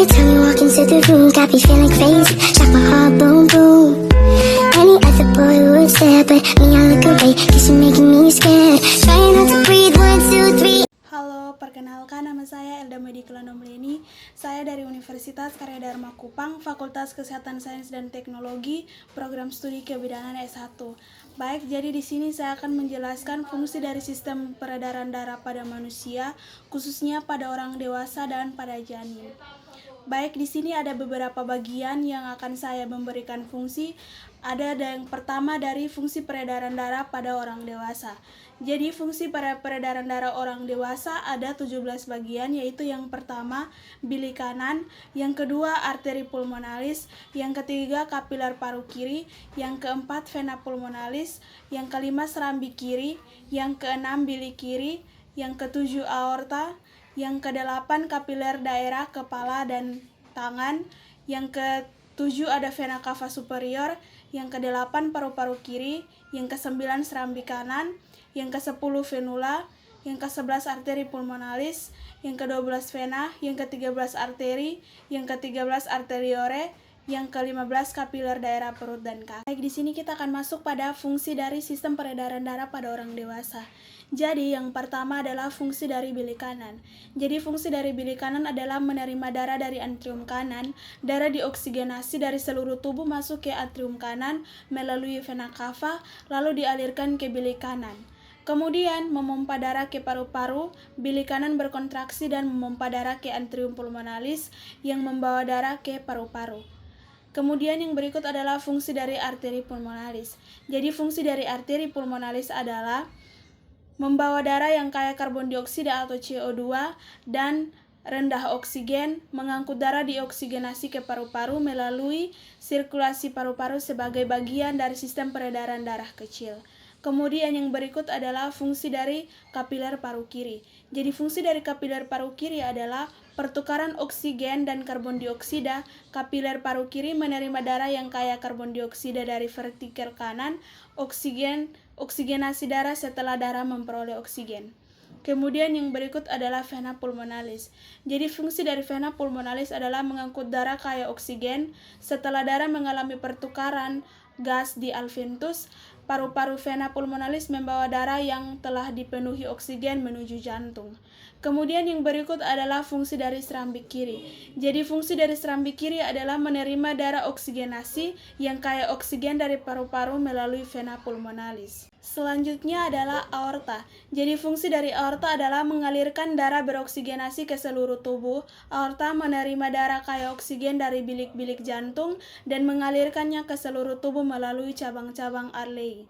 time you walk into the room, got me feeling crazy, shot my heart boom boom. Any other boy would stare, but me I look away, cause you're making me scared. Trying not to breathe, 1, 2, 3. Halo, perkenalkan nama saya Elda Medikela Nomleni. Saya dari Universitas Karya Dharma Kupang, Fakultas Kesehatan Sains dan Teknologi, Program Studi Kebidanan S1. Baik, jadi di sini saya akan menjelaskan fungsi dari sistem peredaran darah pada manusia, khususnya pada orang dewasa dan pada janin. Baik, di sini ada beberapa bagian yang akan saya memberikan fungsi. Ada yang pertama dari fungsi peredaran darah pada orang dewasa. Jadi fungsi pada peredaran darah orang dewasa ada 17 bagian, yaitu yang pertama bilik kanan, yang kedua arteri pulmonalis, yang ketiga kapiler paru kiri, yang keempat vena pulmonalis, yang kelima serambi kiri, yang keenam bilik kiri, yang ketujuh aorta, yang kedelapan kapiler daerah kepala dan tangan, yang ketujuh ada vena cava superior, yang kedelapan paru-paru kiri, yang kesembilan serambi kanan, yang ke-10 venula, yang ke-11 arteri pulmonalis, yang ke-12 vena, yang ke-13 arteri, yang ke-13 arteriole, yang ke-15 kapiler daerah perut dan kaki. Baik, di sini kita akan masuk pada fungsi dari sistem peredaran darah pada orang dewasa. Jadi, yang pertama adalah fungsi dari bilik kanan. Jadi, fungsi dari bilik kanan adalah menerima darah dari atrium kanan. Darah dioksigenasi dari seluruh tubuh masuk ke atrium kanan melalui vena cava, lalu dialirkan ke bilik kanan. Kemudian, memompa darah ke paru-paru, bilik kanan berkontraksi dan memompa darah ke atrium pulmonalis yang membawa darah ke paru-paru. Kemudian yang berikut adalah fungsi dari arteri pulmonalis. Jadi fungsi dari arteri pulmonalis adalah membawa darah yang kaya karbon dioksida atau CO2 dan rendah oksigen, mengangkut darah dioksigenasi ke paru-paru melalui sirkulasi paru-paru sebagai bagian dari sistem peredaran darah kecil. Kemudian yang berikut adalah fungsi dari kapiler paru kiri. Jadi fungsi dari kapiler paru kiri adalah pertukaran oksigen dan karbon dioksida. Kapiler paru kiri menerima darah yang kaya karbon dioksida dari vertikal kanan, oksigenasi darah setelah darah memperoleh oksigen. Kemudian yang berikut adalah vena pulmonalis. Jadi fungsi dari vena pulmonalis adalah mengangkut darah kaya oksigen. Setelah darah mengalami pertukaran gas di alveolus, paru-paru vena pulmonalis membawa darah yang telah dipenuhi oksigen menuju jantung. Kemudian yang berikut adalah fungsi dari serambi kiri. Jadi fungsi dari serambi kiri adalah menerima darah oksigenasi yang kaya oksigen dari paru-paru melalui vena pulmonalis. Selanjutnya adalah aorta. Jadi fungsi dari aorta adalah mengalirkan darah beroksigenasi ke seluruh tubuh. Aorta menerima darah kaya oksigen dari bilik-bilik jantung dan mengalirkannya ke seluruh tubuh melalui cabang-cabang arteri.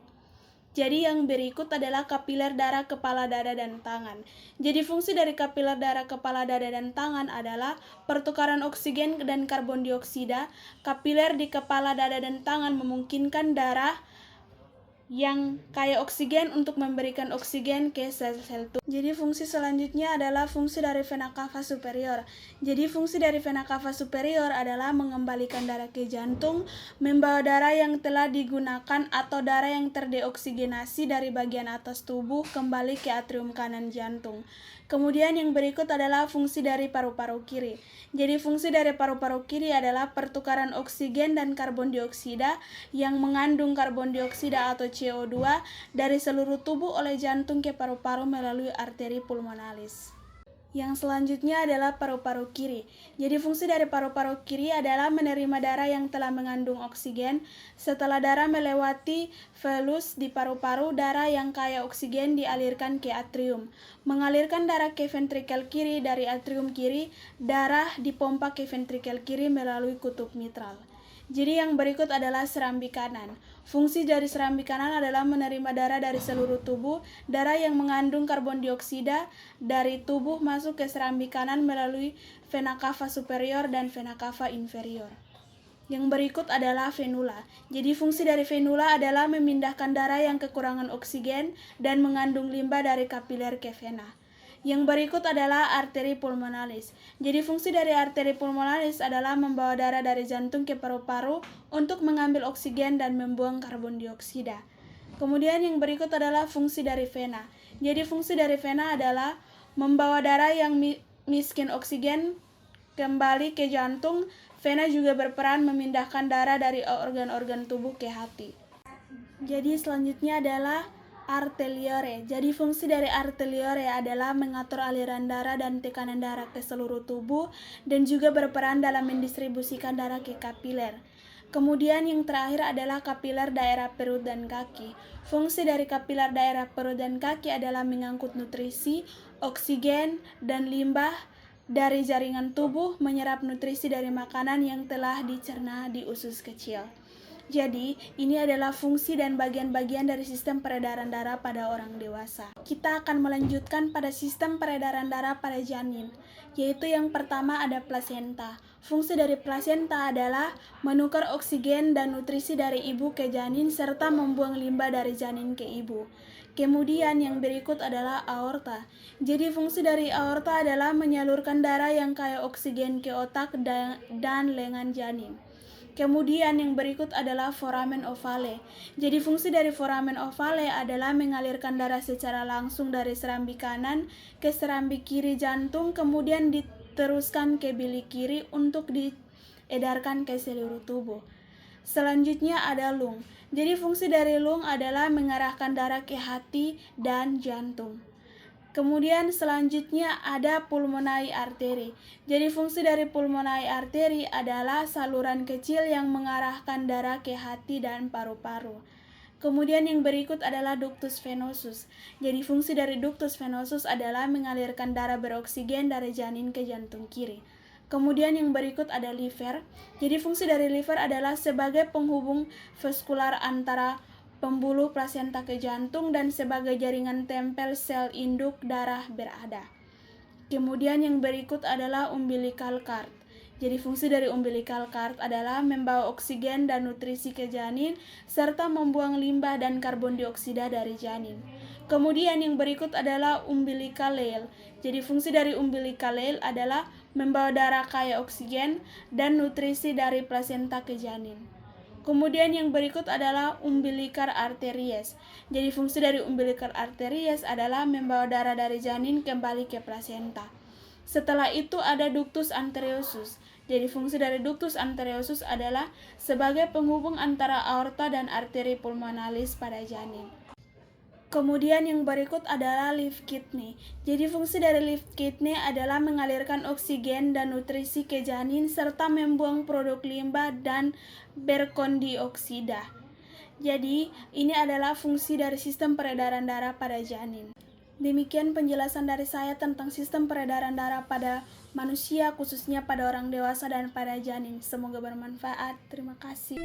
Jadi yang berikut adalah kapiler darah kepala, dada, dan tangan. Jadi fungsi dari kapiler darah kepala, dada, dan tangan adalah pertukaran oksigen dan karbon dioksida. Kapiler di kepala, dada, dan tangan memungkinkan darah yang kaya oksigen untuk memberikan oksigen ke sel-sel tubuh. Jadi fungsi selanjutnya adalah fungsi dari vena cava superior. Jadi fungsi dari vena cava superior adalah mengembalikan darah ke jantung, membawa darah yang telah digunakan atau darah yang terdeoksigenasi dari bagian atas tubuh kembali ke atrium kanan jantung. Kemudian yang berikut adalah fungsi dari paru-paru kiri. Jadi fungsi dari paru-paru kiri adalah pertukaran oksigen dan karbon dioksida yang mengandung karbon dioksida atau CO2 dari seluruh tubuh oleh jantung ke paru-paru melalui arteri pulmonalis. Yang selanjutnya adalah paru-paru kiri. Jadi fungsi dari paru-paru kiri adalah menerima darah yang telah mengandung oksigen. Setelah darah melewati velus di paru-paru, darah yang kaya oksigen dialirkan ke atrium. Mengalirkan darah ke ventrikel kiri dari atrium kiri, darah dipompa ke ventrikel kiri melalui kutub mitral. Jadi yang berikut adalah serambi kanan. Fungsi dari serambi kanan adalah menerima darah dari seluruh tubuh. Darah yang mengandung karbon dioksida dari tubuh masuk ke serambi kanan melalui vena cava superior dan vena cava inferior. Yang berikut adalah venula. Jadi fungsi dari venula adalah memindahkan darah yang kekurangan oksigen dan mengandung limbah dari kapiler ke vena. Yang berikut adalah arteri pulmonalis. Jadi fungsi dari arteri pulmonalis adalah membawa darah dari jantung ke paru-paru untuk mengambil oksigen dan membuang karbon dioksida. Kemudian yang berikut adalah fungsi dari vena. Jadi fungsi dari vena adalah membawa darah yang miskin oksigen kembali ke jantung. Vena juga berperan memindahkan darah dari organ-organ tubuh ke hati. Jadi selanjutnya adalah arteriole. Jadi fungsi dari arteriole adalah mengatur aliran darah dan tekanan darah ke seluruh tubuh dan juga berperan dalam mendistribusikan darah ke kapiler. Kemudian yang terakhir adalah kapiler daerah perut dan kaki. Fungsi dari kapiler daerah perut dan kaki adalah mengangkut nutrisi, oksigen, dan limbah dari jaringan tubuh, menyerap nutrisi dari makanan yang telah dicerna di usus kecil. Jadi, ini adalah fungsi dan bagian-bagian dari sistem peredaran darah pada orang dewasa. Kita akan melanjutkan pada sistem peredaran darah pada janin, yaitu yang pertama ada plasenta. Fungsi dari plasenta adalah menukar oksigen dan nutrisi dari ibu ke janin serta membuang limbah dari janin ke ibu. Kemudian yang berikut adalah aorta. Jadi fungsi dari aorta adalah menyalurkan darah yang kaya oksigen ke otak dan lengan janin. Kemudian yang berikut adalah foramen ovale. Jadi fungsi dari foramen ovale adalah mengalirkan darah secara langsung dari serambi kanan ke serambi kiri jantung, kemudian diteruskan ke bilik kiri untuk diedarkan ke seluruh tubuh. Selanjutnya ada lung. Jadi fungsi dari lung adalah mengarahkan darah ke hati dan jantung. Kemudian selanjutnya ada pulmonary artery. Jadi fungsi dari pulmonary artery adalah saluran kecil yang mengarahkan darah ke hati dan paru-paru. Kemudian yang berikut adalah ductus venosus. Jadi fungsi dari ductus venosus adalah mengalirkan darah beroksigen dari janin ke jantung kiri. Kemudian yang berikut ada liver. Jadi fungsi dari liver adalah sebagai penghubung vaskular antara pembuluh plasenta ke jantung dan sebagai jaringan tempel sel induk darah berada. Kemudian yang berikut adalah umbilical cord. Jadi fungsi dari umbilical cord adalah membawa oksigen dan nutrisi ke janin serta membuang limbah dan karbon dioksida dari janin. Kemudian yang berikut adalah umbilical leal. Jadi fungsi dari umbilical leal adalah membawa darah kaya oksigen dan nutrisi dari plasenta ke janin. Kemudian yang berikut adalah umbilical arteries. Jadi fungsi dari umbilical arteries adalah membawa darah dari janin kembali ke plasenta. Setelah itu ada ductus arteriosus. Jadi fungsi dari ductus arteriosus adalah sebagai penghubung antara aorta dan arteri pulmonalis pada janin. Kemudian yang berikut adalah left kidney. Jadi fungsi dari left kidney adalah mengalirkan oksigen dan nutrisi ke janin serta membuang produk limbah dan berkondioksida. Jadi ini adalah fungsi dari sistem peredaran darah pada janin. Demikian penjelasan dari saya tentang sistem peredaran darah pada manusia, khususnya pada orang dewasa dan pada janin. Semoga bermanfaat. Terima kasih.